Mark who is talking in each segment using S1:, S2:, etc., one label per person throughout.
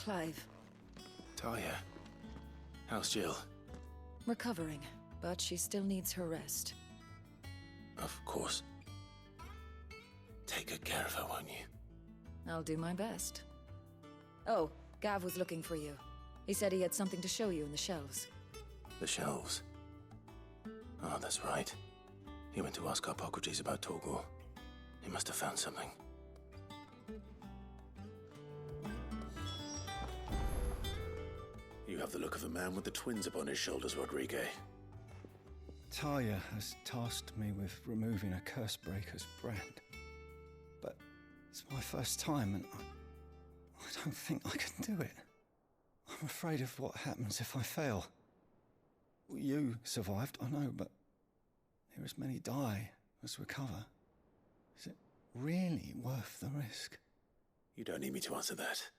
S1: Clive.
S2: Talia. How's Jill?
S1: Recovering, but she still needs her rest.
S2: Of course. Take good care of her, won't you?
S1: I'll do my best. Oh, Gav was looking for you. He said he had something to show you in the shelves.
S2: The shelves? Oh, that's right. He went to ask Hippocrates about Torgor. He must have found something. You have the look of a man with the twins upon his shoulders, Rodriguez.
S3: Talia has tasked me with removing a Cursebreaker's brand. But it's my first time and I don't think I can do it. I'm afraid of what happens if I fail. You survived, I know, but there are as many die as recover. Is it really worth the risk?
S2: You don't need me to answer that.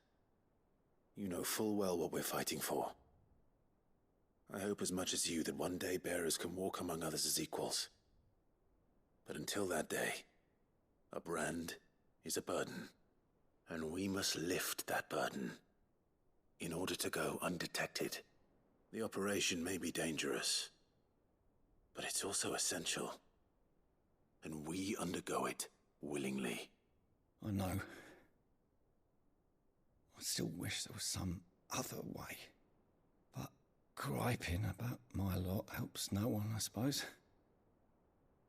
S2: You know full well what we're fighting for. I hope as much as you that one day bearers can walk among others as equals. But until that day, a brand is a burden, and we must lift that burden in order to go undetected. The operation may be dangerous, but it's also essential, and we undergo it willingly.
S3: I know. I still wish there was some other way. But griping about my lot helps no one, I suppose.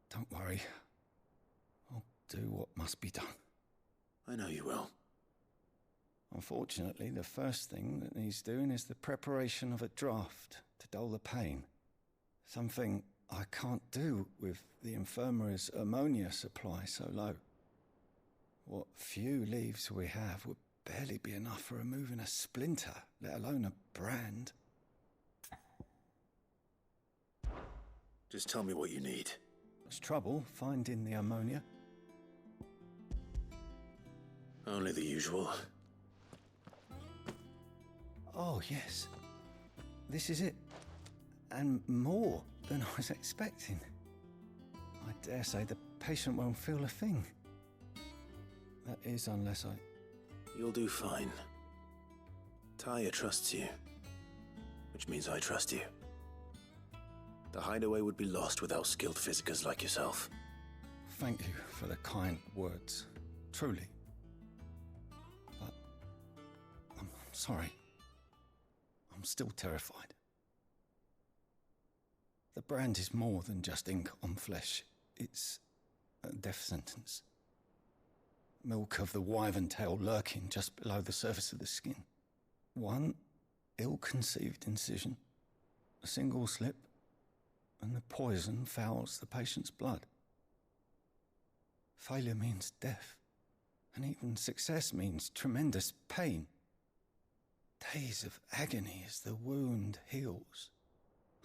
S3: Don't worry. I'll do what must be done.
S2: I know you will.
S3: Unfortunately, the first thing that needs doing is the preparation of a draft to dull the pain. Something I can't do with the infirmary's ammonia supply so low. What few leaves we have would barely be enough for removing a splinter, let alone a brand.
S2: Just tell me what you need.
S3: It's trouble finding the ammonia.
S2: Only the usual.
S3: Oh, yes. This is it. And more than I was expecting. I dare say the patient won't feel a thing. That is, unless I...
S2: You'll do fine. Talia trusts you, which means I trust you. The hideaway would be lost without skilled physicers like yourself.
S3: Thank you for the kind words. Truly. But... I'm sorry. I'm still terrified. The brand is more than just ink on flesh. It's a death sentence. Milk of the wyvern tail lurking just below the surface of the skin. One ill-conceived incision, a single slip, and the poison fouls the patient's blood. Failure means death, and even success means tremendous pain. Days of agony as the wound heals.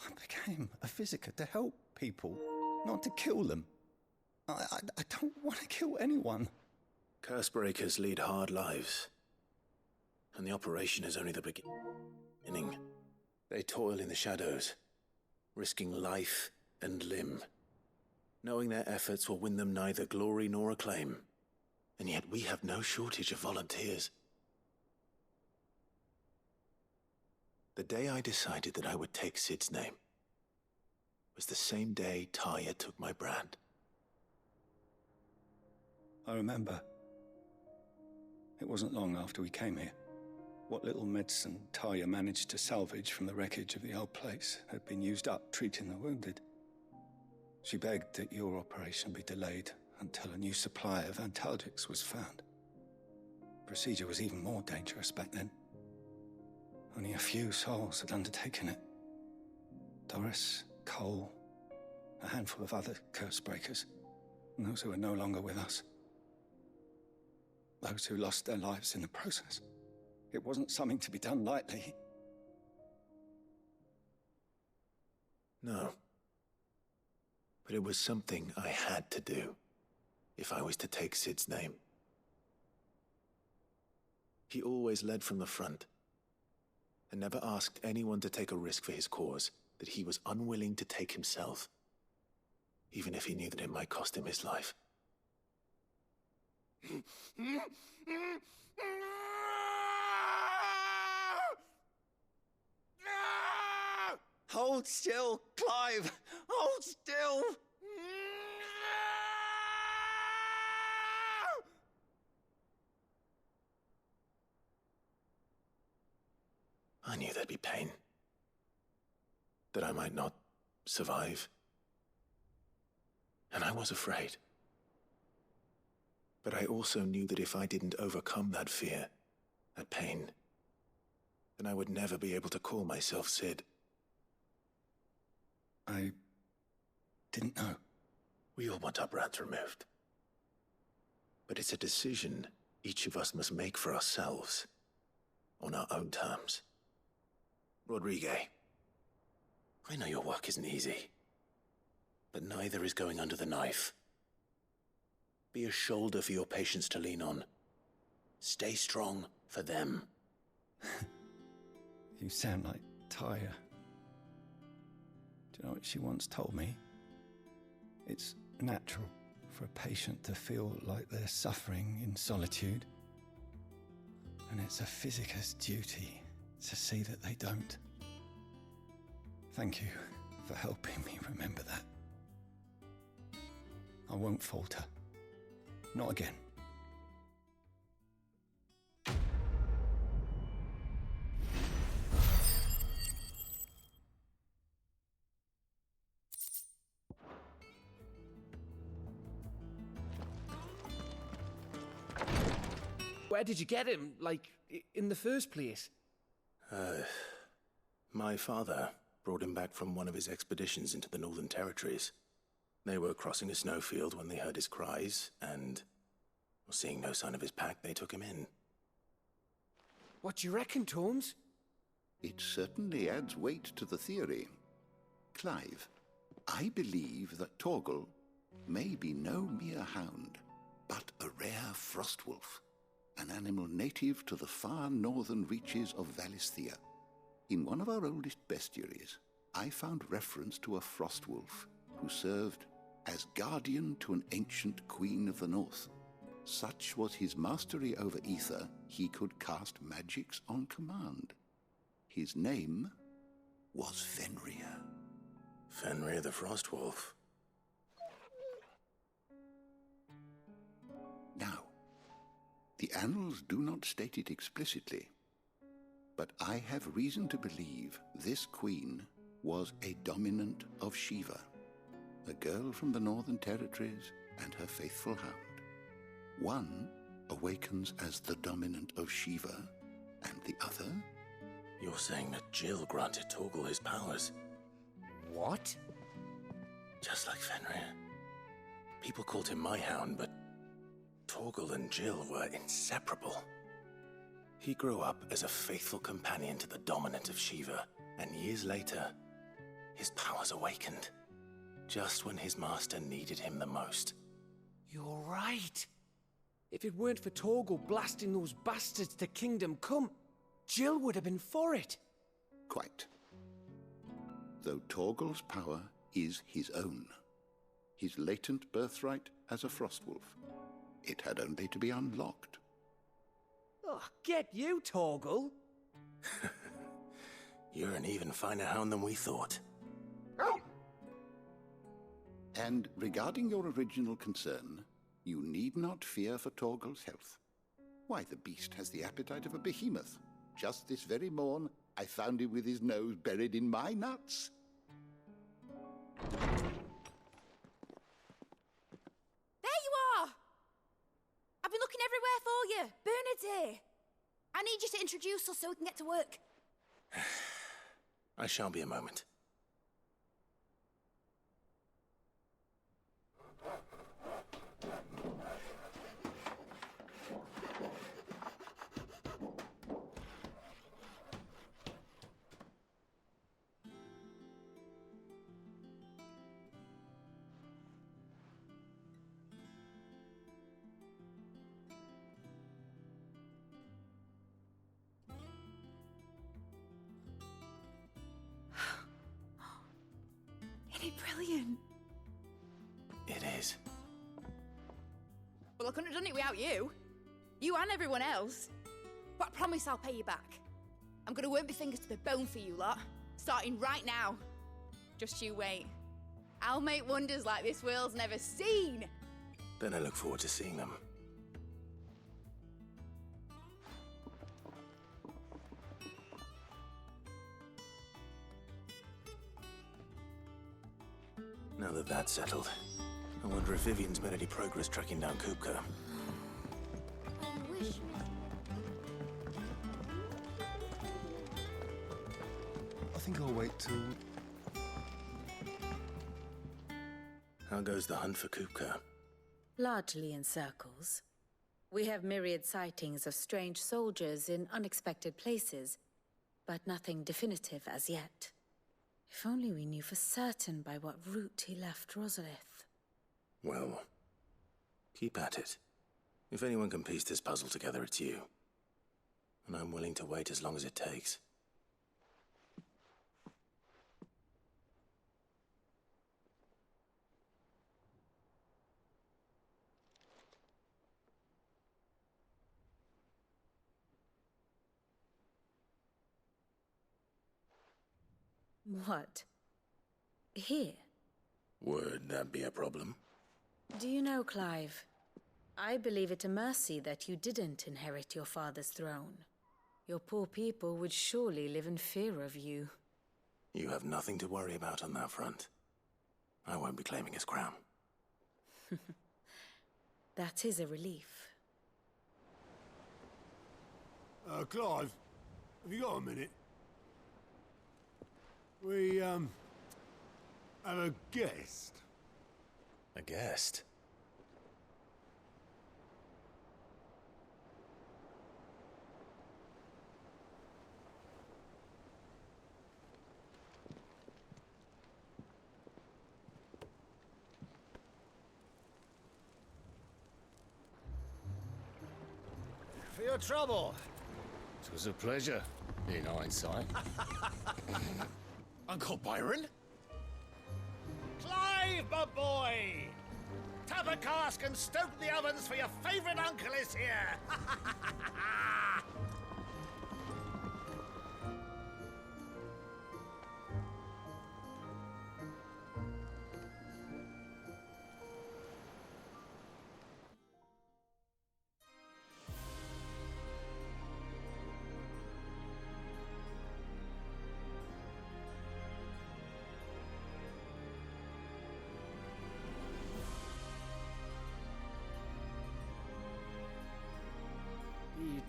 S3: I became a physiker to help people, not to kill them. I don't want to kill anyone.
S2: Cursebreakers lead hard lives, and the operation is only the beginning. They toil in the shadows, risking life and limb, knowing their efforts will win them neither glory nor acclaim. And yet we have no shortage of volunteers. The day I decided that I would take Sid's name was the same day Talia took my brand.
S3: I remember. It wasn't long after we came here. What little medicine Talia managed to salvage from the wreckage of the old place had been used up treating the wounded. She begged that your operation be delayed until a new supply of antalgics was found. Procedure was even more dangerous back then. Only a few souls had undertaken it. Doris, Cole, a handful of other Cursebreakers, and those who are no longer with us. Those who lost their lives in the process. It wasn't something to be done lightly.
S2: No. But it was something I had to do, if I was to take Sid's name. He always led from the front, and never asked anyone to take a risk for his cause that he was unwilling to take himself, even if he knew that it might cost him his life.
S3: Hold still, Clive! Hold still!
S2: I knew there'd be pain. That I might not survive. And I was afraid. But I also knew that if I didn't overcome that fear, that pain, then I would never be able to call myself Sid.
S3: I didn't know.
S2: We all want our brands removed. But it's a decision each of us must make for ourselves, on our own terms. Rodriguez, I know your work isn't easy, but neither is going under the knife. Be a shoulder for your patients to lean on. Stay strong for them.
S3: You sound like Tyre. Do you know what she once told me? It's natural for a patient to feel like they're suffering in solitude. And it's a physicist's duty to see that they don't. Thank you for helping me remember that. I won't falter. Not again.
S4: Where did you get him, like, in the first place?
S2: My father brought him back from one of his expeditions into the Northern Territories. They were crossing a snowfield when they heard his cries, and, seeing no sign of his pack, they took him in.
S4: What do you reckon, Tomes?
S5: It certainly adds weight to the theory. Clive, I believe that Torgal may be no mere hound, but a rare frostwolf, an animal native to the far northern reaches of Valisthea. In one of our oldest bestiaries, I found reference to a frostwolf who served as guardian to an ancient queen of the north. Such was his mastery over ether, he could cast magics on command. His name was Fenrir.
S2: Fenrir the Frostwolf.
S5: Now, the annals do not state it explicitly, but I have reason to believe this queen was a dominant of Shiva, a girl from the Northern Territories and her faithful hound. One awakens as the dominant of Shiva, and the other...
S2: You're saying that Jill granted Torgal his powers?
S4: What?
S2: Just like Fenrir. People called him my hound, but Torgal and Jill were inseparable. He grew up as a faithful companion to the dominant of Shiva, and years later, his powers awakened, just when his master needed him the most.
S4: You're right. If it weren't for Torgal blasting those bastards to Kingdom Come, Jill would have been for it.
S5: Quite. Though Torgal's power is his own, his latent birthright as a Frostwolf, it had only to be unlocked.
S4: Oh, get you, Torgal.
S2: You're an even finer hound than we thought.
S5: And regarding your original concern, you need not fear for Torgal's health. Why, the beast has the appetite of a behemoth. Just this very morn, I found him with his nose buried in my nuts.
S6: There you are! I've been looking everywhere for you. Bernard's here. I need you to introduce us so we can get to work.
S2: I shall be a moment.
S6: Isn't it brilliant?
S2: It is.
S6: Well, I couldn't have done it without you. You and everyone else. But I promise I'll pay you back. I'm gonna work my fingers to the bone for you lot, starting right now. just you wait. I'll make wonders like this world's never seen.
S2: Then I look forward to seeing them. Now that that's settled, I wonder if Vivian's made any progress tracking down Kupka.
S6: I wish.
S3: I think I'll wait till...
S2: How goes the hunt for Kupka?
S7: Largely in circles. We have myriad sightings of strange soldiers in unexpected places, but nothing definitive as yet. If only we knew for certain by what route he left Rosalith.
S2: Well, keep at it. If anyone can piece this puzzle together, it's you. And I'm willing to wait as long as it takes.
S7: What? Here?
S2: Would that be a problem?
S7: Do you know, Clive? I believe it a mercy that you didn't inherit your father's throne. Your poor people would surely live in fear of you.
S2: You have nothing to worry about on that front. I won't be claiming his crown.
S7: That is a relief.
S8: Clive, have you got a minute? We, have a guest.
S2: A guest?
S9: For your trouble. It was a pleasure, in hindsight.
S8: Uncle Byron?
S9: Clive, my boy! Tap a cask and stoke the ovens, for your favourite uncle is here!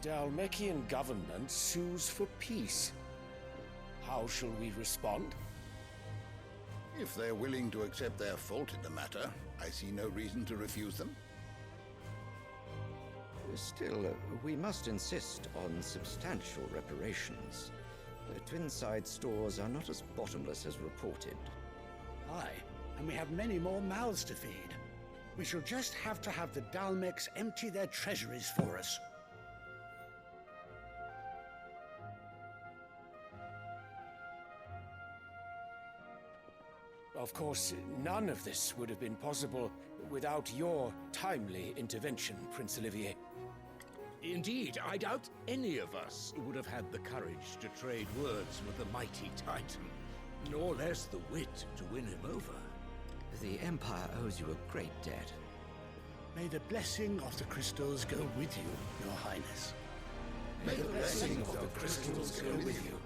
S4: The Dalmekian government sues for peace. How shall we respond?
S5: If they're willing to accept their fault in the matter, I see no reason to refuse them.
S10: Still, we must insist on substantial reparations. The Twinside stores are not as bottomless as reported.
S11: Aye, and we have many more mouths to feed. We shall just have to have the Dalmecs empty their treasuries for us.
S4: Of course, none of this would have been possible without your timely intervention, Prince Olivier.
S12: Indeed, I doubt any of us would have had the courage to trade words with the mighty Titan, nor less the wit to win him over.
S10: The Empire owes you a great debt.
S11: May the blessing of the crystals go with you, Your Highness.
S2: May the blessing of the crystals go with you.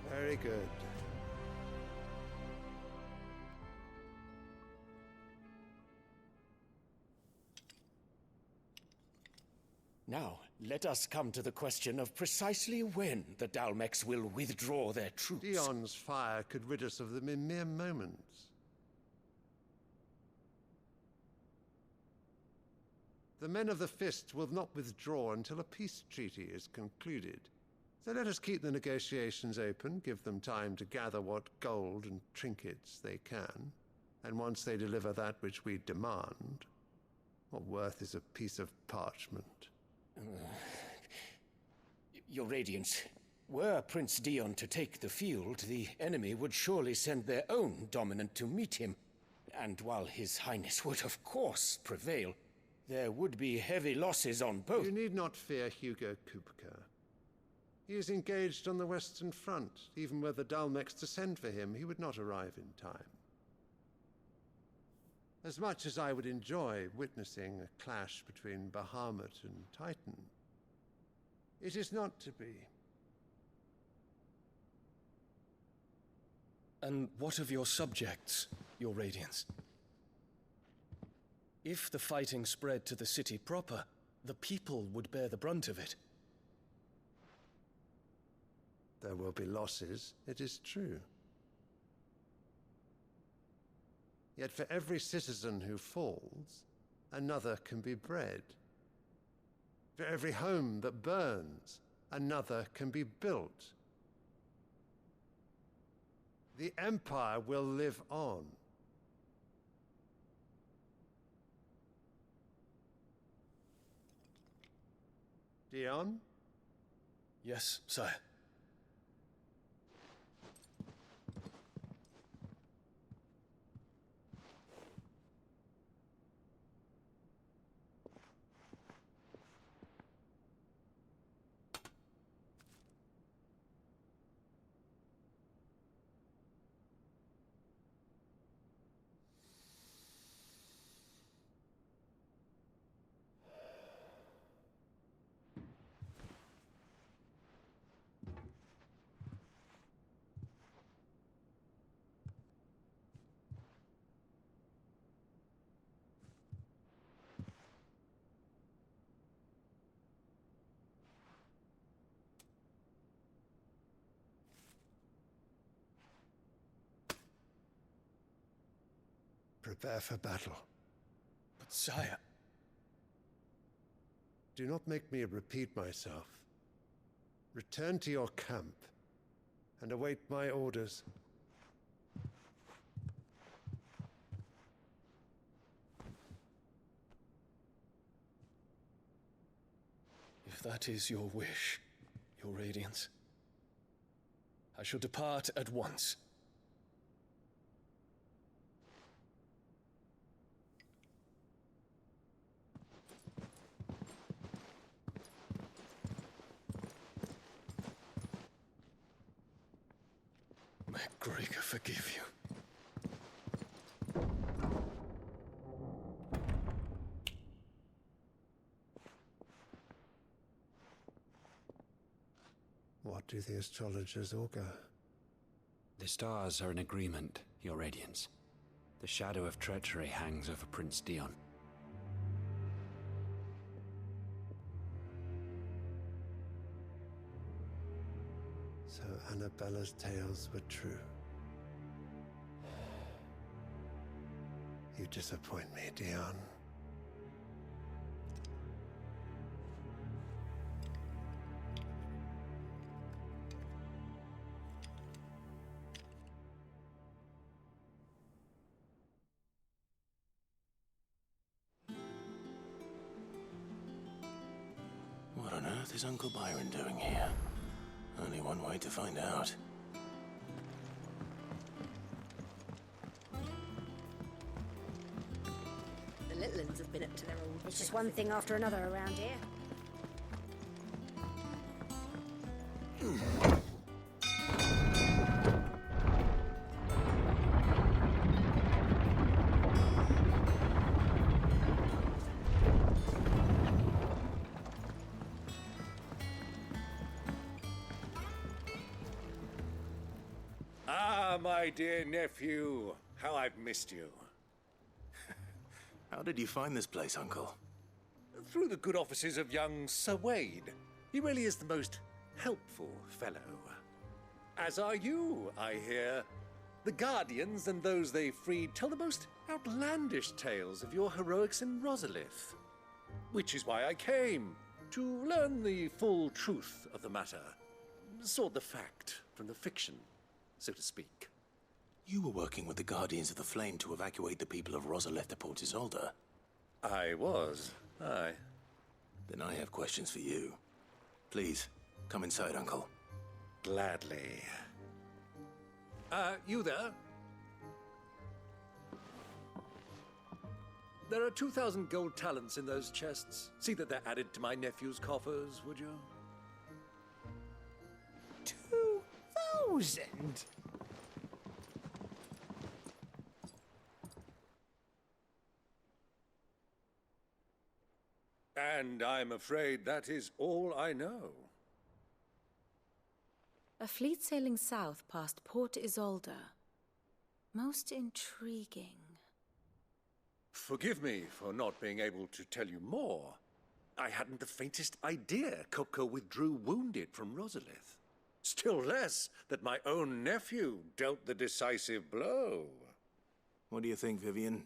S8: Very good.
S4: Now, let us come to the question of precisely when the Dalmecs will withdraw their troops.
S8: Dion's fire could rid us of them in mere moments. The men of the Fist will not withdraw until a peace treaty is concluded. So let us keep the negotiations open, give them time to gather what gold and trinkets they can, and once they deliver that which we demand, what worth is a piece of parchment?
S4: Your Radiance, were Prince Dion to take the field, the enemy would surely send their own dominant to meet him. And while His Highness would of course prevail, there would be heavy losses on both.
S8: You need not fear Hugo Kupka. He is engaged on the Western Front. Even were the Dalmex to send for him, he would not arrive in time. As much as I would enjoy witnessing a clash between Bahamut and Titan, it is not to be.
S13: And what of your subjects, Your Radiance? If the fighting spread to the city proper, the people would bear the brunt of it.
S8: There will be losses, it is true. Yet for every citizen who falls, another can be bred. For every home that burns, another can be built. The Empire will live on. Dion?
S13: Yes, sire.
S8: Prepare for battle.
S13: But sire...
S8: Do not make me repeat myself. Return to your camp and await my orders.
S13: If that is your wish, Your Radiance, I shall depart at once. May Gregor forgive you.
S8: What do the astrologers augur?
S14: The stars are in agreement, Your Radiance. The shadow of treachery hangs over Prince Dion.
S8: So Annabella's tales were true. You disappoint me, Dion.
S2: What on earth is Uncle Byron doing here? Only one way to find out.
S15: The little ones have been up to their old... It's just one thing after another around here.
S12: Ah, my dear nephew, how I've missed you.
S2: How did you find this place, Uncle?
S12: Through the good offices of young Sir Wade. He really is the most helpful fellow. As are you, I hear. The Guardians and those they freed tell the most outlandish tales of your heroics in Rosalith. Which is why I came, to learn the full truth of the matter. Sort the fact from the fiction, so to speak.
S2: You were working with the Guardians of the Flame to evacuate the people of Rosalith to Port Isolde.
S12: I was, aye.
S2: Then I have questions for you. Please, come inside, Uncle.
S12: Gladly. You there? There are 2,000 gold talents in those chests. See that they're added to my nephew's coffers, would you?
S9: 1,000?
S12: And I'm afraid that is all I know.
S7: A fleet sailing south past Port Isolde. Most intriguing.
S12: Forgive me for not being able to tell you more. I hadn't the faintest idea Kupka withdrew wounded from Rosalith. Still less that my own nephew dealt the decisive blow.
S2: What do you think, Vivian?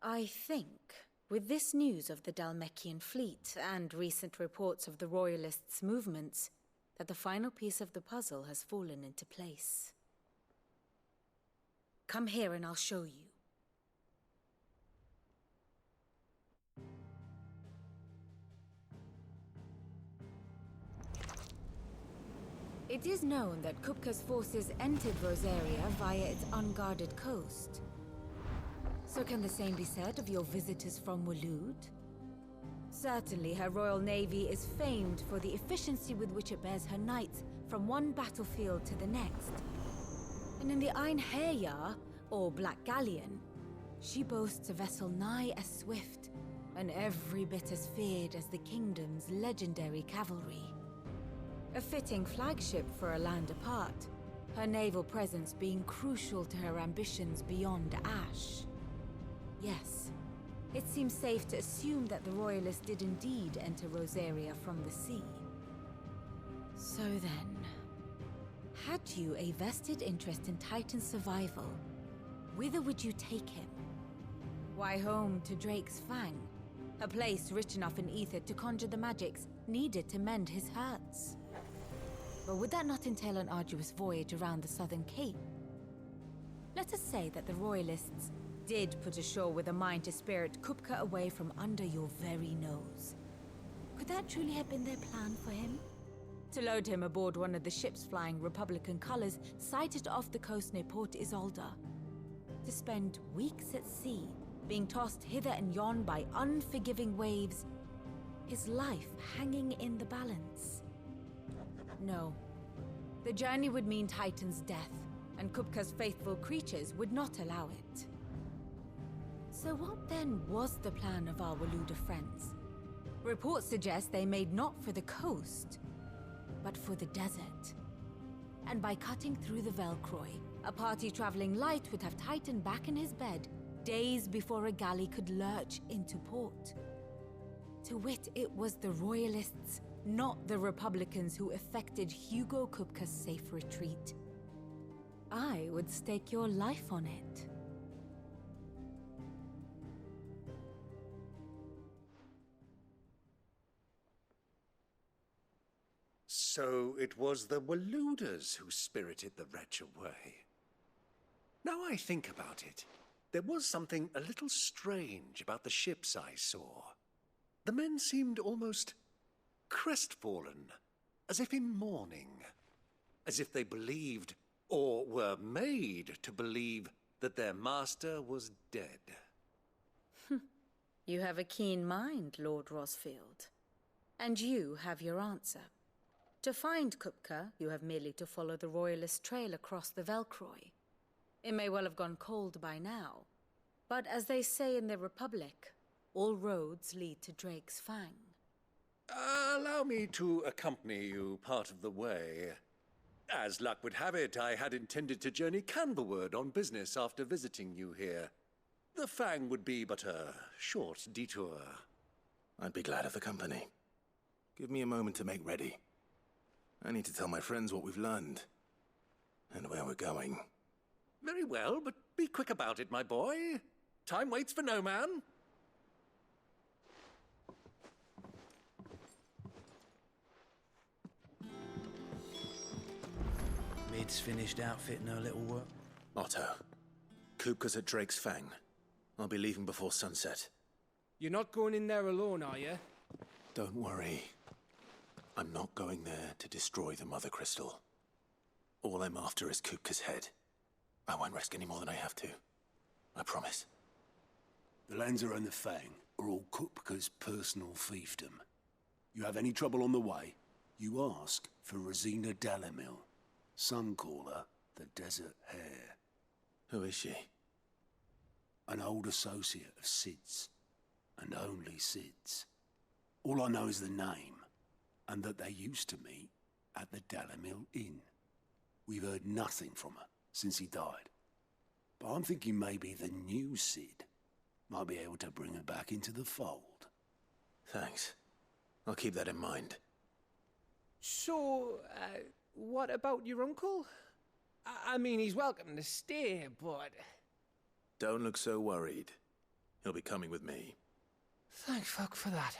S7: I think, with this news of the Dalmekian fleet and recent reports of the Royalists' movements, that the final piece of the puzzle has fallen into place. Come here and I'll show you. It is known that Kupka's forces entered Rosaria via its unguarded coast. So can the same be said of your visitors from Waloed? Certainly, her Royal Navy is famed for the efficiency with which it bears her knights from one battlefield to the next. And in the Einherjar, or Black Galleon, she boasts a vessel nigh as swift and every bit as feared as the kingdom's legendary cavalry. A fitting flagship for a land apart, her naval presence being crucial to her ambitions beyond Ash. Yes, it seems safe to assume that the Royalists did indeed enter Rosaria from the sea. So then, had you a vested interest in Titan's survival, whither would you take him? Why, home to Drake's Fang, a place rich enough in ether to conjure the magics needed to mend his hurts. But would that not entail an arduous voyage around the southern cape? Let us say that the Royalists did put ashore with a mind to spirit Kupka away from under your very nose. Could that truly have been their plan for him? To load him aboard one of the ships flying Republican colors sighted off the coast near Port Isolde? To spend weeks at sea, being tossed hither and yon by unforgiving waves, his life hanging in the balance? No. The journey would mean Titan's death, and Kupka's faithful creatures would not allow it. So what then was the plan of our Waluda friends? Reports suggest they made not for the coast, but for the desert. And by cutting through the Velcroy, a party traveling light would have Titan back in his bed days before a galley could lurch into port. To wit, it was the Royalists, not the Republicans, who effected Hugo Kupka's safe retreat. I would stake your life on it.
S12: So it was the Waludas who spirited the wretch away. Now I think about it, there was something a little strange about the ships I saw. The men seemed almost crestfallen, as if in mourning, as if they believed, or were made to believe, that their master was dead.
S7: You have a keen mind, Lord Rosfield. And you have your answer. To find Kupka, you have merely to follow the Royalist trail across the Velcroy. It may well have gone cold by now, but as they say in the Republic, all roads lead to Drake's Fang.
S12: Allow me to accompany you part of the way. As luck would have it, I had intended to journey Canberward on business after visiting you here. The Fang would be but a short detour.
S2: I'd be glad of the company. Give me a moment to make ready. I need to tell my friends what we've learned, and where we're going.
S12: Very well, but be quick about it, my boy. Time waits for no man.
S16: Mid's finished outfitting her little work.
S2: Otto, Kupka's at Drake's Fang. I'll be leaving before sunset.
S17: You're not going in there alone, are you?
S2: Don't worry. I'm not going there to destroy the Mother Crystal. All I'm after is Kupka's head. I won't risk any more than I have to. I promise.
S18: The Lancer and the Fang are all Kupka's personal fiefdom. You have any trouble on the way, you ask for Rosina Dalamil. Some call her the Desert Hare.
S2: Who is she?
S18: An old associate of Sid's, and only Sid's. All I know is the name, and that they used to meet at the Dalamil Inn. We've heard nothing from her since he died. But I'm thinking maybe the new Sid might be able to bring her back into the fold.
S2: Thanks. I'll keep that in mind.
S17: So, what about your uncle? I mean, he's welcome to stay, but...
S2: Don't look so worried. He'll be coming with me.
S17: Thank fuck for that.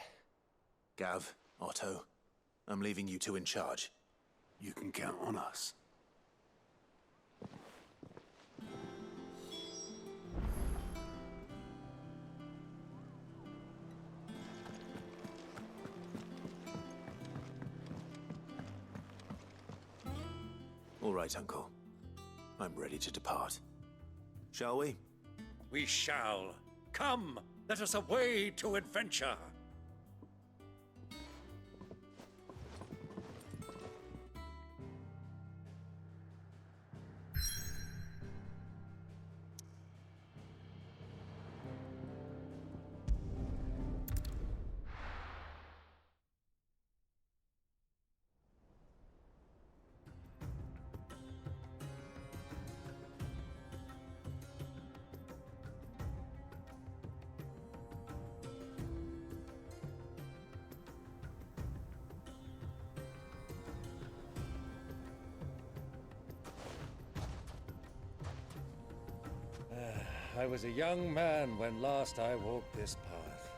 S2: Gav, Otto, I'm leaving you two in charge.
S18: You can count on us.
S2: All right, Uncle. I'm ready to depart. Shall we?
S12: We shall. Come, let us away to adventure. I was a young man when last I walked this path.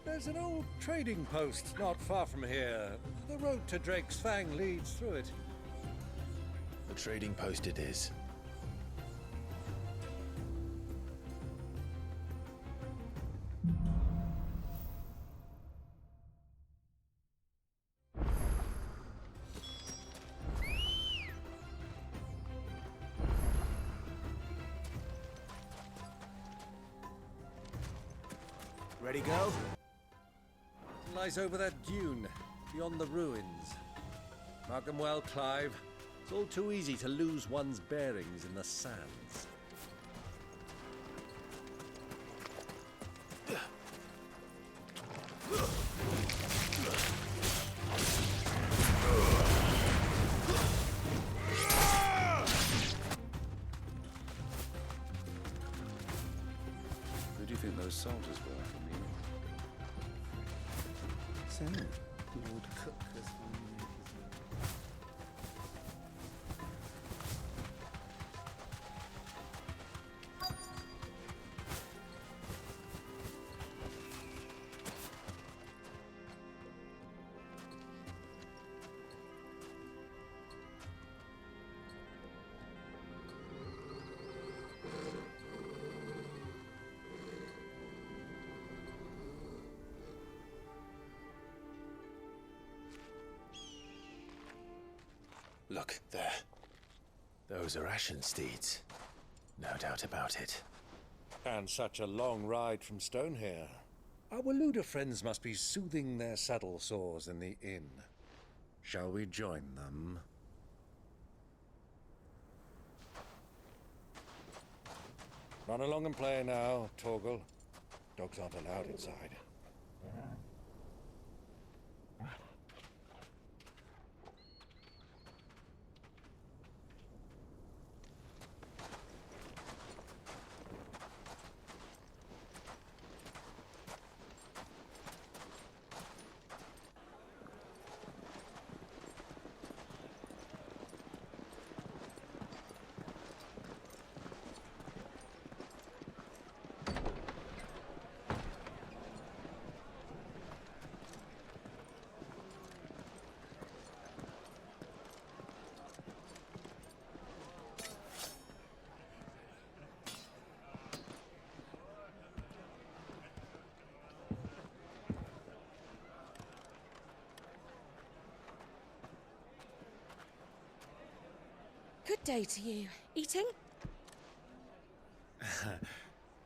S12: There's an old trading post not far from here. The road to Drake's Fang leads through it.
S2: The trading post it is. Ready, go?
S12: It lies over that dune, beyond the ruins. Mark them well, Clive. It's all too easy to lose one's bearings in the sands.
S3: Who do you think those soldiers were?
S16: Lord Kupka's
S2: Look, there. Those are Ashen steeds. No doubt about it.
S12: And such a long ride from Stonehair. Our Waluda friends must be soothing their saddle sores in the inn. Shall we join them? Run along and play now, Torgal. Dogs aren't allowed inside.
S19: Good day to you. Eating?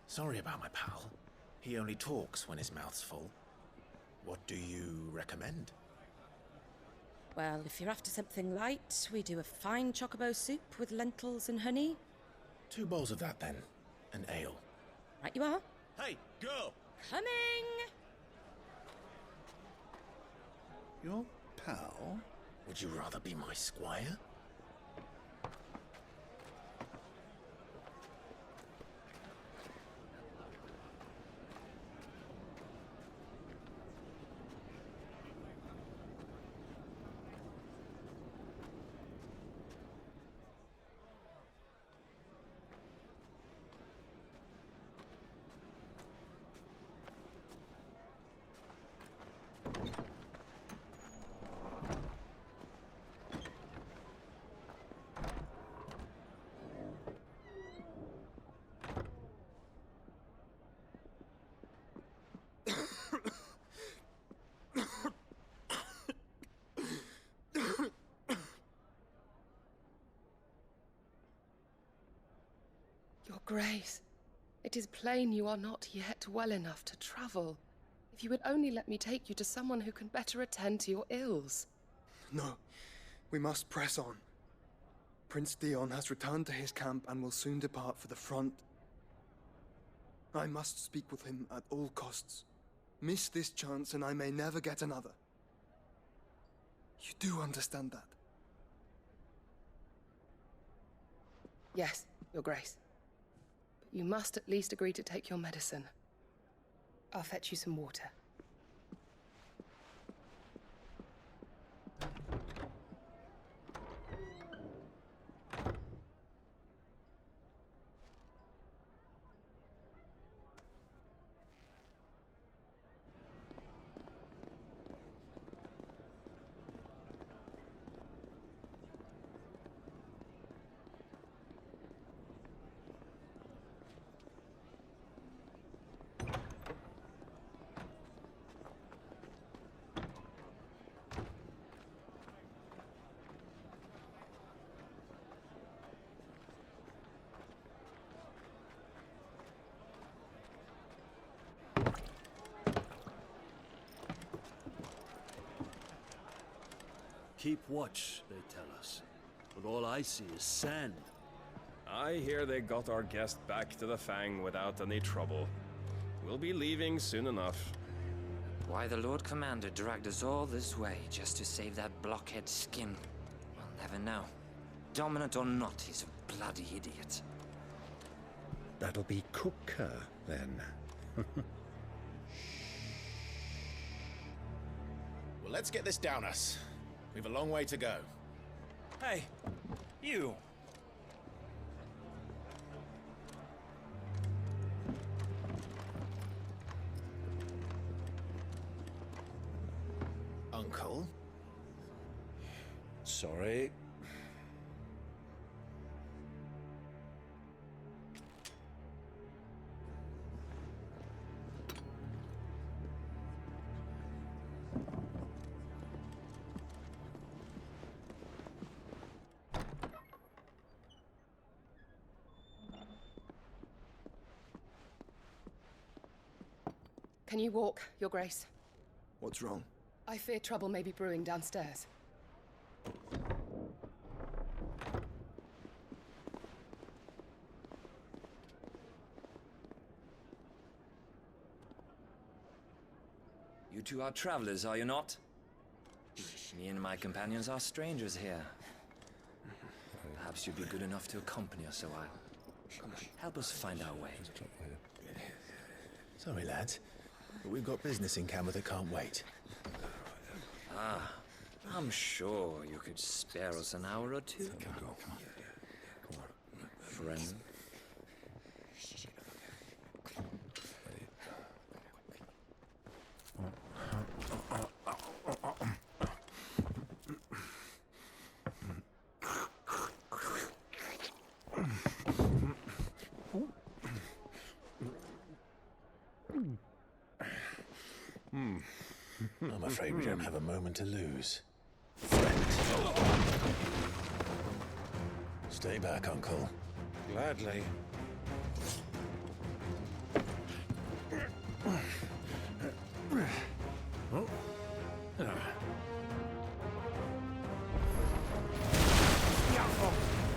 S2: Sorry about my pal. He only talks when his mouth's full. What do you recommend?
S19: Well, if you're after something light, we do a fine chocobo soup with lentils and honey.
S2: 2 bowls of that, then. An ale.
S19: Right you are.
S9: Hey, girl!
S19: Coming!
S2: Your pal? Would you rather be my squire?
S20: Your Grace, it is plain you are not yet well enough to travel. If you would only let me take you to someone who can better attend to your ills.
S21: No, we must press on. Prince Dion has returned to his camp and will soon depart for the front. I must speak with him at all costs. Miss this chance and I may never get another. You do understand that?
S20: Yes, Your Grace. But you must at least agree to take your medicine. I'll fetch you some water.
S18: Keep watch, they tell us. But all I see is sand.
S13: I hear they got our guest back to the Fang without any trouble. We'll be leaving soon enough.
S22: Why the Lord Commander dragged us all this way just to save that blockhead skin, we'll never know. Dominant or not, he's a bloody idiot.
S23: That'll be Kupka, then.
S2: Well, let's get this down us. We've a long way to go.
S4: Hey, you!
S2: Uncle?
S12: Sorry.
S20: Can you walk, Your Grace?
S21: What's wrong?
S20: I fear trouble may be brewing downstairs.
S22: You two are travelers, are you not? Me and my companions are strangers here. Perhaps you'd be good enough to accompany us a while. Help us find our way.
S2: Sorry, lads, but we've got business in camera that can't wait.
S22: Ah, I'm sure you could spare us an hour or two. Friend.
S2: I'm afraid we don't have a moment to lose. Stay back, Uncle.
S12: Gladly.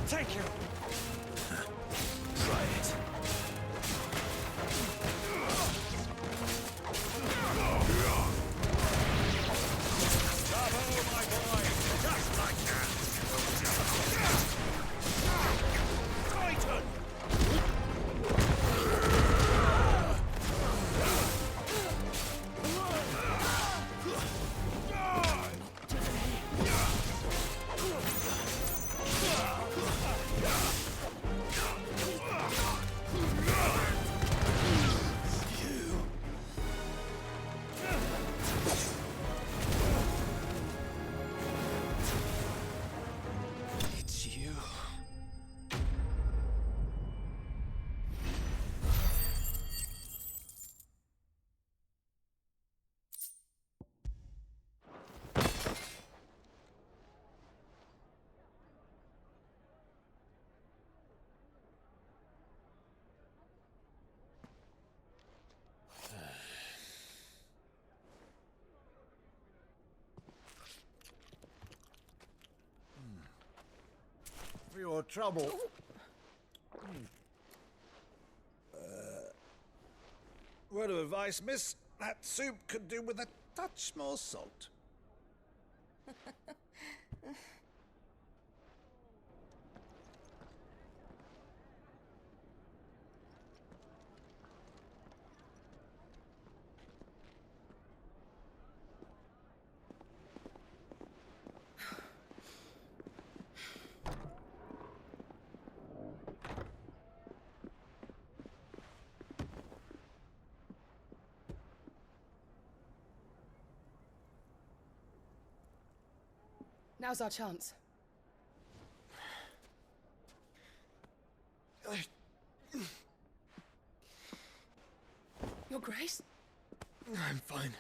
S17: Take you!
S2: Try it.
S9: Bravo, my boy! Just like that! Titan!
S2: It's you.
S9: For your trouble. Word of advice, miss. That soup could do with a touch more salt.
S20: Now's our chance. Your Grace?
S13: I'm fine.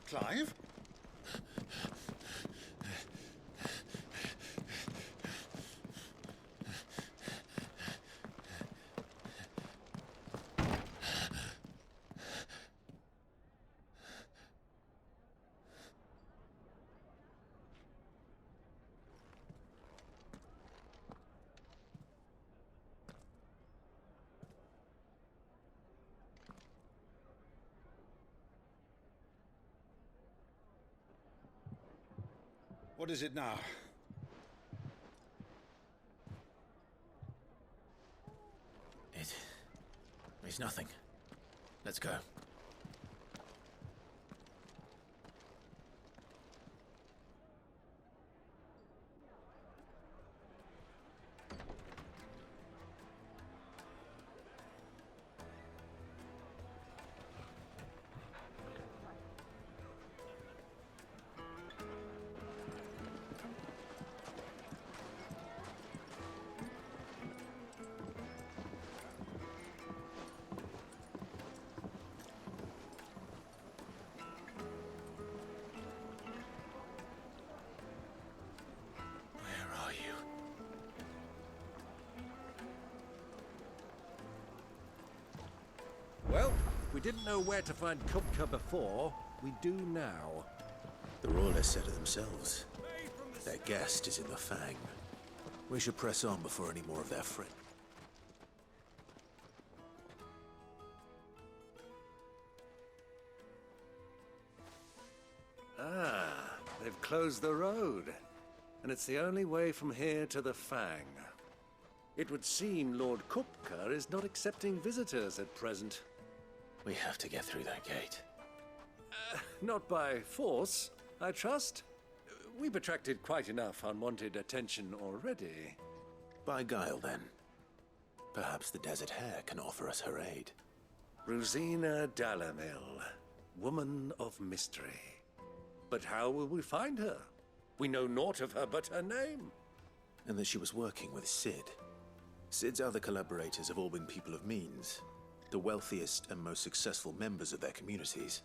S9: Clive? What is it now?
S2: It's nothing. Let's go.
S12: Well, if we didn't know where to find Kupka before, we do now.
S2: The Royalists said it themselves. Their guest is in the Fang. We should press on before any more of their friends.
S12: Ah, they've closed the road. And it's the only way from here to the Fang. It would seem Lord Kupka is not accepting visitors at present.
S2: We have to get through that gate.
S12: Not by force, I trust. we've attracted quite enough unwanted attention already.
S2: By guile, then. Perhaps the Desert Hare can offer us her aid.
S12: Rosina Dalamil, woman of mystery. But how will we find her? We know naught of her but her name.
S2: And that she was working with Sid. Sid's other collaborators have all been people of means, the wealthiest and most successful members of their communities.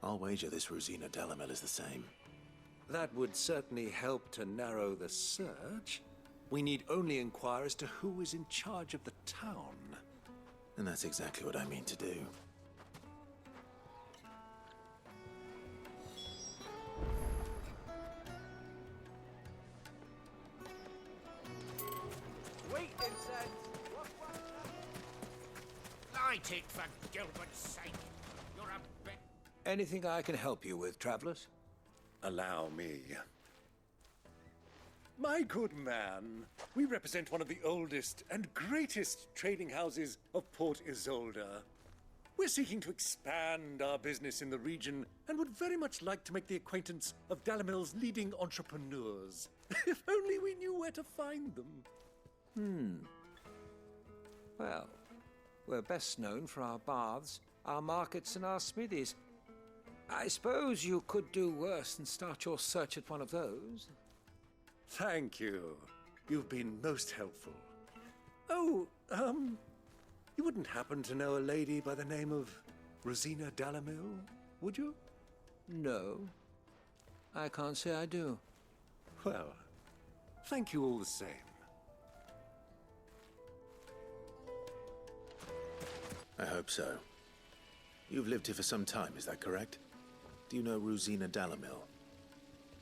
S2: I'll wager this Rosina Dalamil is the same.
S12: That would certainly help to narrow the search. We need only inquire as to who is in charge of the town.
S2: And that's exactly what I mean to do.
S9: Wait, Vincent! Light it, for Gilbert's sake! You're a bit...
S12: Anything I can help you with, travelers? Allow me. My good man, we represent one of the oldest and greatest trading houses of Port Isolde. We're seeking to expand our business in the region and would very much like to make the acquaintance of Dalamil's leading entrepreneurs. If only we knew where to find them.
S1: Well, we're best known for our baths, our markets, and our smithies. I suppose you could do worse than start your search at one of those.
S12: Thank you. You've been most helpful. Oh, you wouldn't happen to know a lady by the name of Rosina Dalamil, would you?
S1: No. I can't say I do.
S12: Well, thank you all the same.
S2: I hope so. You've lived here for some time, is that correct? Do you know Rosina Dalamil?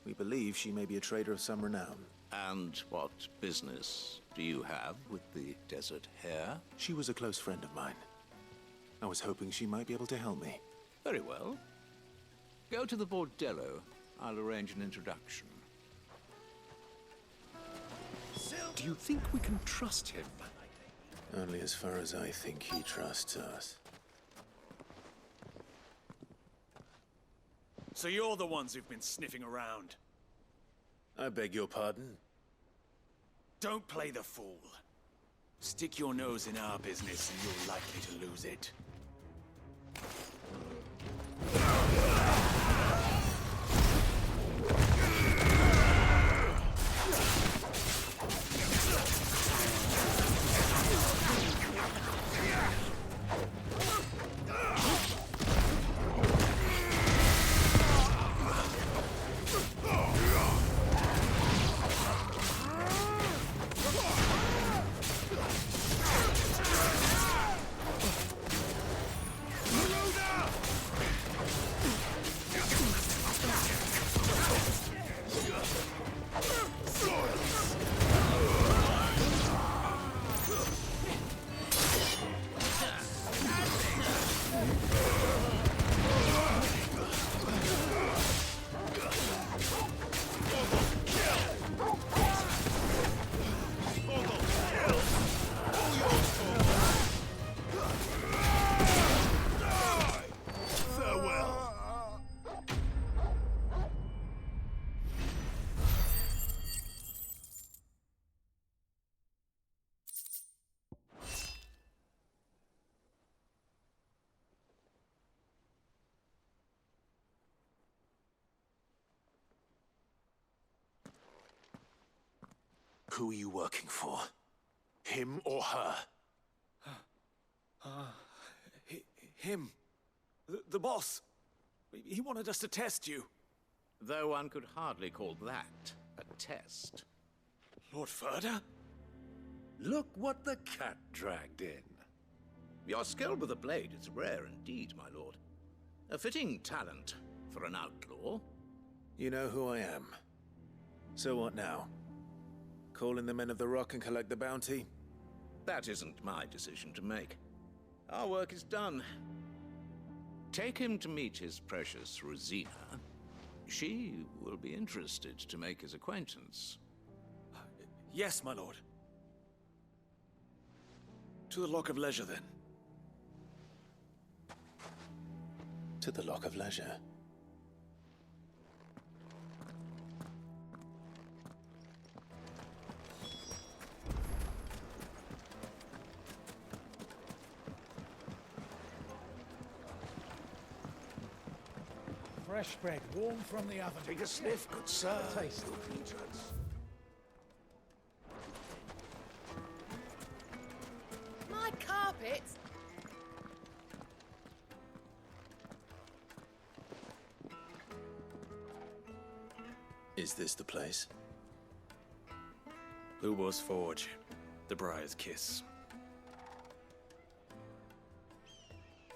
S2: We believe she may be a trader of some renown.
S5: And what business do you have with the Desert Hare?
S2: She was a close friend of mine. I was hoping she might be able to help me.
S5: Very well. Go to the bordello. I'll arrange an introduction.
S12: Do you think we can trust him?
S2: Only as far as I think he trusts us.
S6: So you're the ones who've been sniffing around?
S2: I beg your pardon?
S6: Don't play the fool. Stick your nose in our business and you're likely to lose it.
S2: Who are you working for? Him or her?
S6: Him. The boss. He wanted us to test you.
S5: Though one could hardly call that a test.
S6: Lord Furder?
S12: Look what the cat dragged in.
S5: Your skill with the blade is rare indeed, my lord. A fitting talent for an outlaw.
S2: You know who I am. So what now? Call in the Men of the Rock and collect the bounty?
S5: That isn't my decision to make. Our work is done. Take him to meet his precious Rosina. She will be interested to make his acquaintance.
S6: Yes, my lord. To the Lock of Leisure, then.
S2: To the Lock of Leisure.
S9: Fresh bread, warm from the oven.
S18: Take a sniff, good sir.
S9: Taste.
S20: My carpets!
S2: Is this the place?
S6: Lubor's Forge. The Briar's Kiss.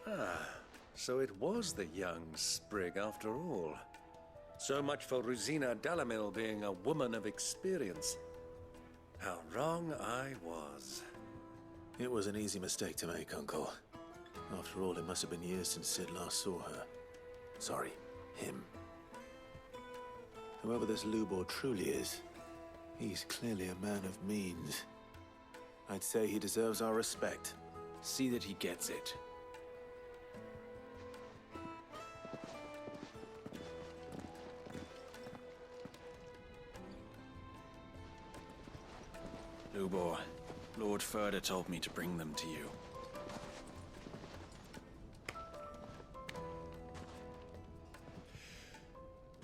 S12: Ah, so it was the young sprig after all. So much for Rosina Delamil being a woman of experience. How wrong I was.
S2: It was an easy mistake to make, Uncle. After all, it must have been years since Sid last saw her. Sorry, him. Whoever this Lubor truly is, he's clearly a man of means. I'd say he deserves our respect.
S6: See that he gets it. Lubor, Lord Furder told me to bring them to you.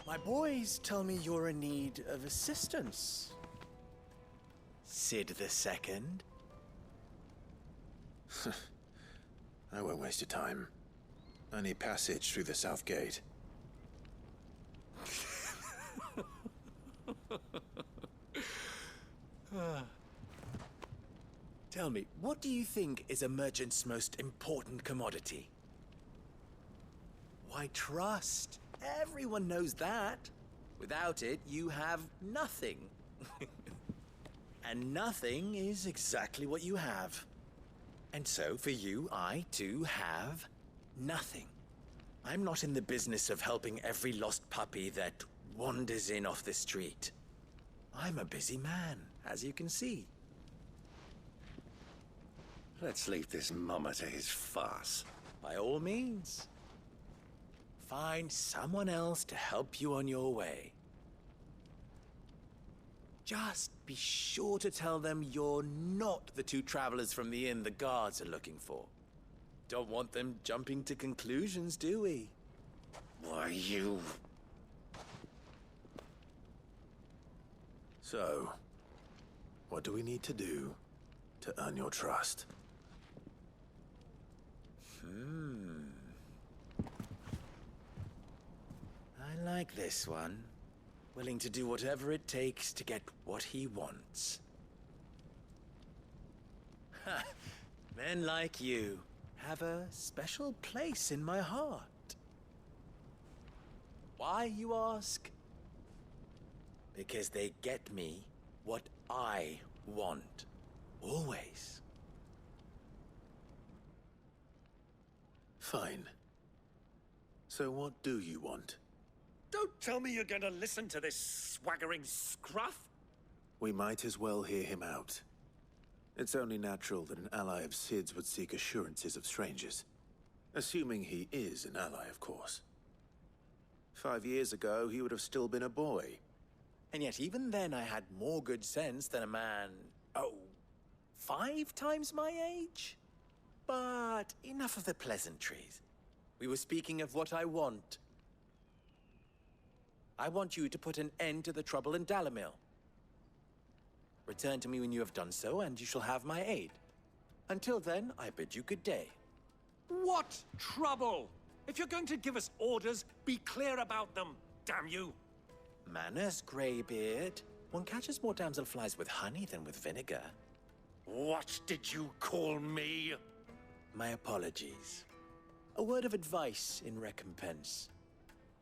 S10: My boys tell me you're in need of assistance. Sid the Second.
S2: I won't waste your time. I need passage through the south gate.
S10: Tell me, what do you think is a merchant's most important commodity? Why, trust. Everyone knows that. Without it, you have nothing. And nothing is exactly what you have. And so, for you, I, too, have nothing. I'm not in the business of helping every lost puppy that wanders in off the street. I'm a busy man, as you can see.
S12: Let's leave this mummer to his farce.
S10: By all means. Find someone else to help you on your way. Just be sure to tell them you're not the two travelers from the inn the guards are looking for. Don't want them jumping to conclusions, do we?
S12: Why, you...
S2: So, what do we need to do to earn your trust?
S10: I like this one. Willing to do whatever it takes to get what he wants. Ha! Men like you have a special place in my heart. Why, you ask? Because they get me what I want. Always.
S2: Fine. So what do you want?
S12: Don't tell me you're going to listen to this swaggering scruff!
S2: We might as well hear him out. It's only natural that an ally of Sid's would seek assurances of strangers. Assuming he is an ally, of course. 5 years ago, he would have still been a boy.
S10: And yet even then I had more good sense than a man, 5 times my age? But enough of the pleasantries. We were speaking of what I want. I want you to put an end to the trouble in Dalamil. Return to me when you have done so, and you shall have my aid. Until then, I bid you good day.
S12: What trouble? If you're going to give us orders, be clear about them, damn you!
S10: Manners, Greybeard. One catches more damselflies with honey than with vinegar.
S12: What did you call me?
S10: My apologies. A word of advice in recompense.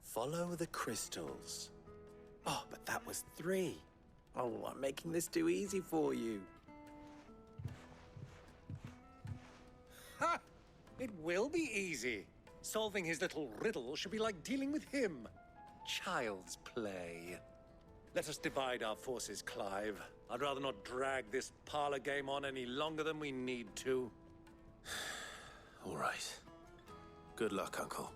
S10: Follow the crystals. Oh, but that was 3. Oh, I'm making this too easy for you.
S12: Ha! It will be easy. Solving his little riddle should be like dealing with him. Child's play. Let us divide our forces, Clive. I'd rather not drag this parlor game on any longer than we need to.
S2: All right. Good luck, Uncle.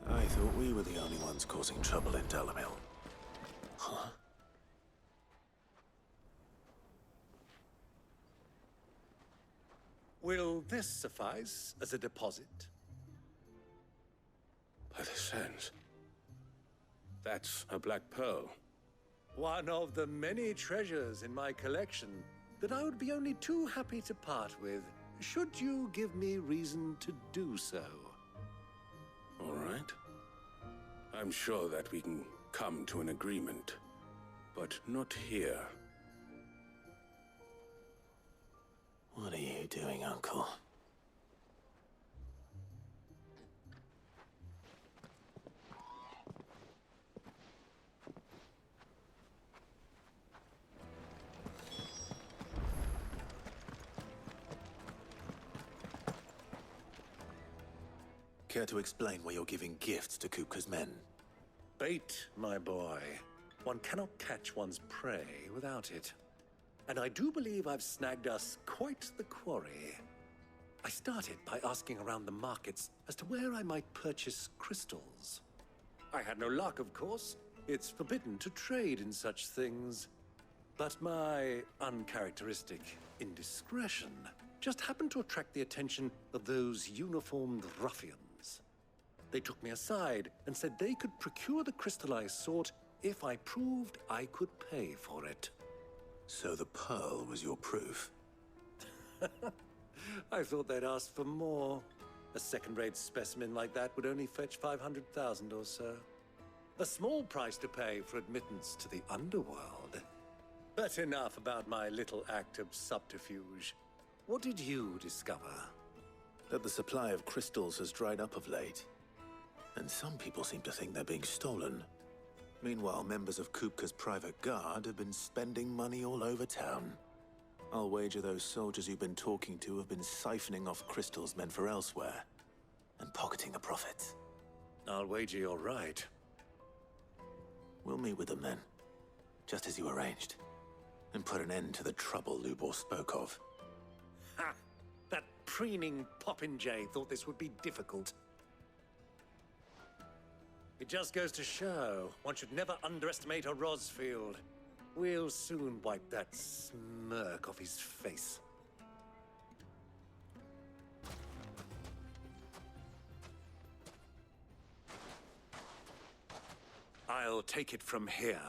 S2: I thought we were the only ones causing trouble in Dalamil. Huh?
S12: Will this suffice as a deposit?
S8: By the sands. That's a black pearl.
S12: One of the many treasures in my collection that I would be only too happy to part with, should you give me reason to do so.
S8: All right. I'm sure that we can come to an agreement, but not here.
S2: What are you doing, Uncle? Care to explain why you're giving gifts to Kupka's men?
S12: Bait, my boy. One cannot catch one's prey without it. And I do believe I've snagged us quite the quarry. I started by asking around the markets as to where I might purchase crystals. I had no luck, of course. It's forbidden to trade in such things. But my uncharacteristic indiscretion just happened to attract the attention of those uniformed ruffians. They took me aside and said they could procure the crystal I sought if I proved I could pay for it.
S2: So the pearl was your proof?
S12: I thought they'd ask for more. A second-rate specimen like that would only fetch 500,000 or so. A small price to pay for admittance to the underworld. But enough about my little act of subterfuge. What did you discover?
S2: That the supply of crystals has dried up of late. And some people seem to think they're being stolen. Meanwhile, members of Kupka's private guard have been spending money all over town. I'll wager those soldiers you've been talking to have been siphoning off crystals meant for elsewhere, and pocketing the profits.
S12: I'll wager you're right.
S2: We'll meet with them then, just as you arranged, and put an end to the trouble Lubor spoke of.
S12: Ha! That preening popinjay thought this would be difficult. It just goes to show, one should never underestimate a Rosfield. We'll soon wipe that smirk off his face. I'll take it from here.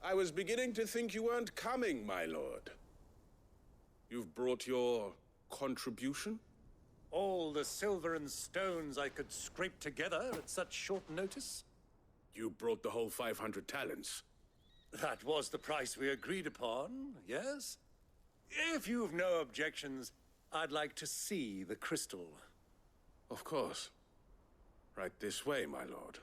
S8: I was beginning to think you weren't coming, my lord. You've brought your contribution?
S12: All the silver and stones I could scrape together at such short notice?
S8: You brought the whole 500 talents.
S12: That was the price we agreed upon, yes? If you've no objections, I'd like to see the crystal.
S8: Of course. Right this way, my lord.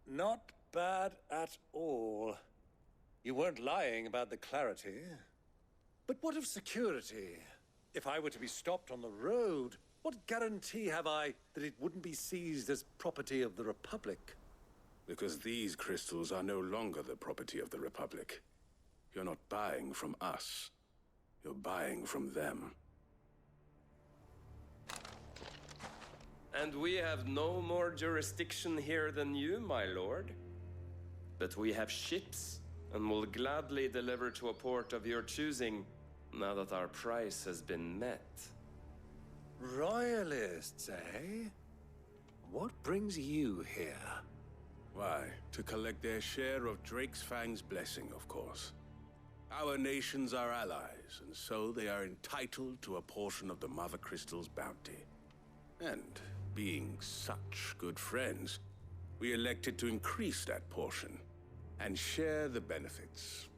S12: Not bad at all. You weren't lying about the clarity. But what of security? If I were to be stopped on the road, what guarantee have I that it wouldn't be seized as property of the Republic?
S8: Because these crystals are no longer the property of the Republic. You're not buying from us. You're buying from them.
S11: And we have no more jurisdiction here than you, my lord. But we have ships, and will gladly deliver to a port of your choosing, now that our price has been met.
S12: Royalists, eh? What brings you here?
S8: Why, to collect their share of Drake's Fang's blessing, of course. Our nations are allies, and so they are entitled to a portion of the Mother Crystal's bounty. And being such good friends, we elected to increase that portion and share the benefits.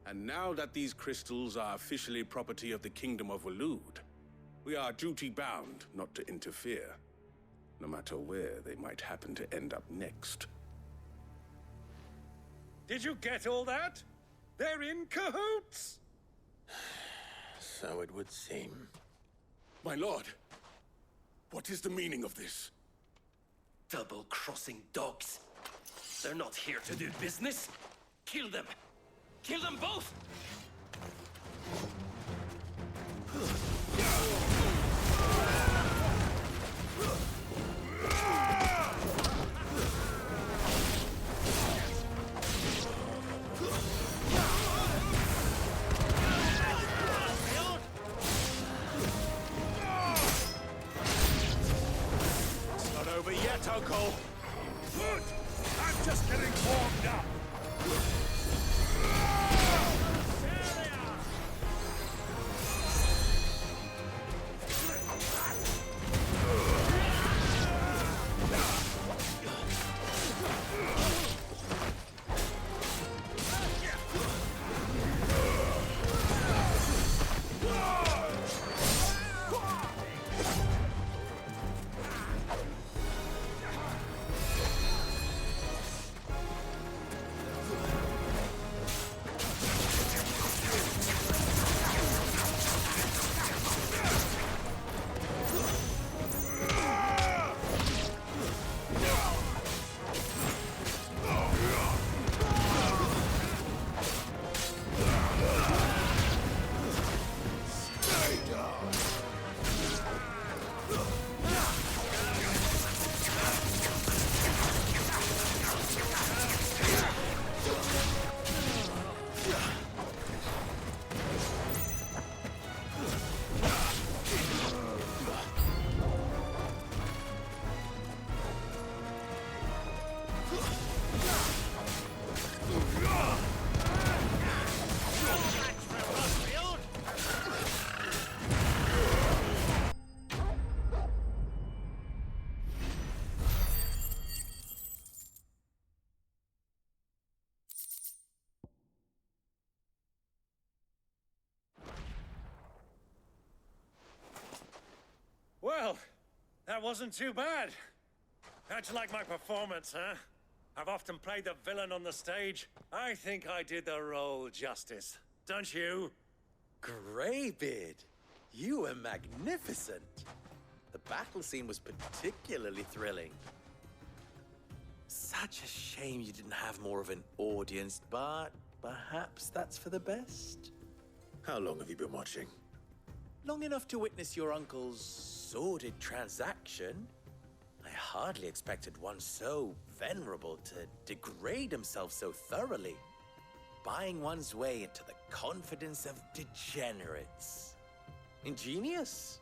S8: And now that these crystals are officially property of the Kingdom of Waloed, we are duty-bound not to interfere, no matter where they might happen to end up next.
S12: Did you get all that? They're in cahoots!
S2: So it would seem.
S8: My lord! What is the meaning of this?
S11: Double-crossing dogs. They're not here to do business. Kill them. Kill them both!
S9: It's not over yet, Uncle. Good. I'm just getting warmed up.
S12: Well, that wasn't too bad. How'd you like my performance, huh? I've often played the villain on the stage. I think I did the role justice. Don't you?
S10: Greybeard, you were magnificent. The battle scene was particularly thrilling. Such a shame you didn't have more of an audience, but perhaps that's for the best.
S2: How long have you been watching?
S10: Long enough to witness your uncle's sordid transaction. I hardly expected one so venerable to degrade himself so thoroughly, buying one's way into the confidence of degenerates. Ingenious.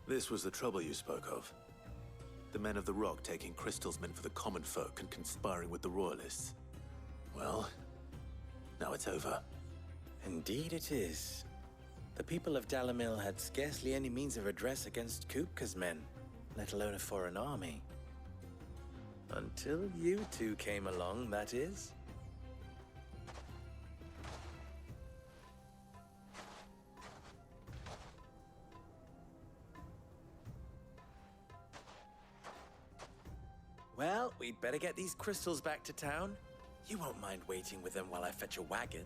S2: This was the trouble you spoke of. The men of the Rock taking crystals meant for the common folk and conspiring with the Royalists. Well, now it's over.
S10: Indeed it is. The people of Dalamil had scarcely any means of redress against Kupka's men, let alone a foreign army. Until you two came along, that is. Well, we'd better get these crystals back to town. You won't mind waiting with them while I fetch a wagon.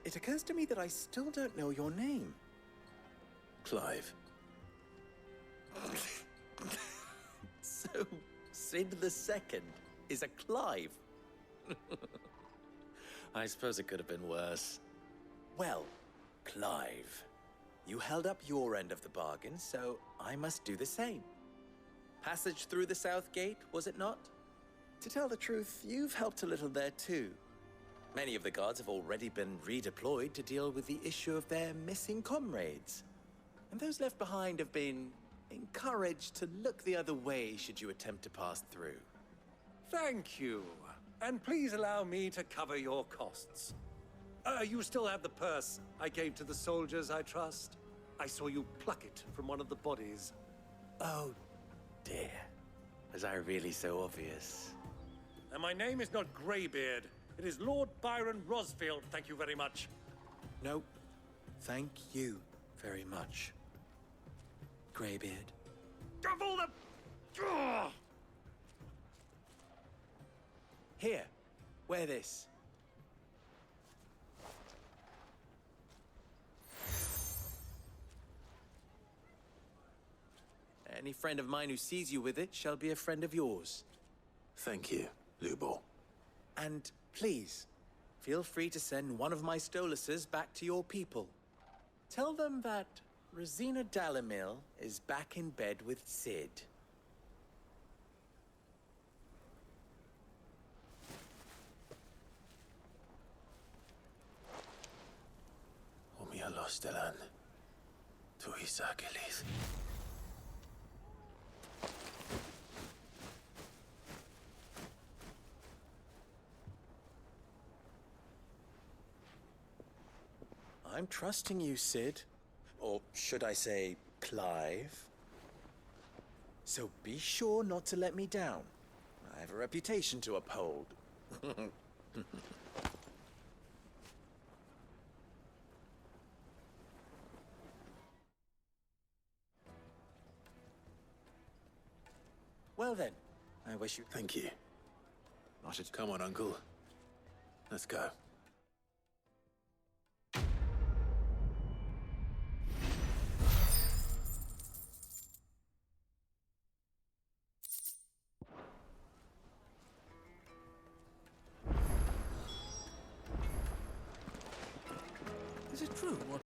S10: It occurs to me that I still don't know your name.
S2: Clive.
S10: So, Sid the Second is a Clive. I suppose it could have been worse. Well, Clive, you held up your end of the bargain, so I must do the same. Passage through the South Gate, was it not? To tell the truth, you've helped a little there too. Many of the guards have already been redeployed to deal with the issue of their missing comrades. And those left behind have been encouraged to look the other way should you attempt to pass through.
S12: Thank you. And please allow me to cover your costs. You still have the purse I gave to the soldiers, I trust? I saw you pluck it from one of the bodies.
S10: Oh, dear. Was I really so obvious?
S12: And my name is not Greybeard. It is Lord Byron Rosfield, thank you very much.
S10: Nope. Thank you very much, Greybeard.
S9: Double the...
S10: Here, wear this. Any friend of mine who sees you with it shall be a friend of yours.
S2: Thank you, Lubo.
S10: And please, feel free to send one of my Stoluses back to your people. Tell them that Rosina Dalamil is back in bed with Sid.
S2: Omia Lostelan. Tuisa Kelith.
S10: I'm trusting you, Sid. Or should I say, Clive? So be sure not to let me down. I have a reputation to uphold. Well then, I wish you...
S2: Thank you.
S10: Not at...
S2: Come on, Uncle. Let's go.
S1: Is it true what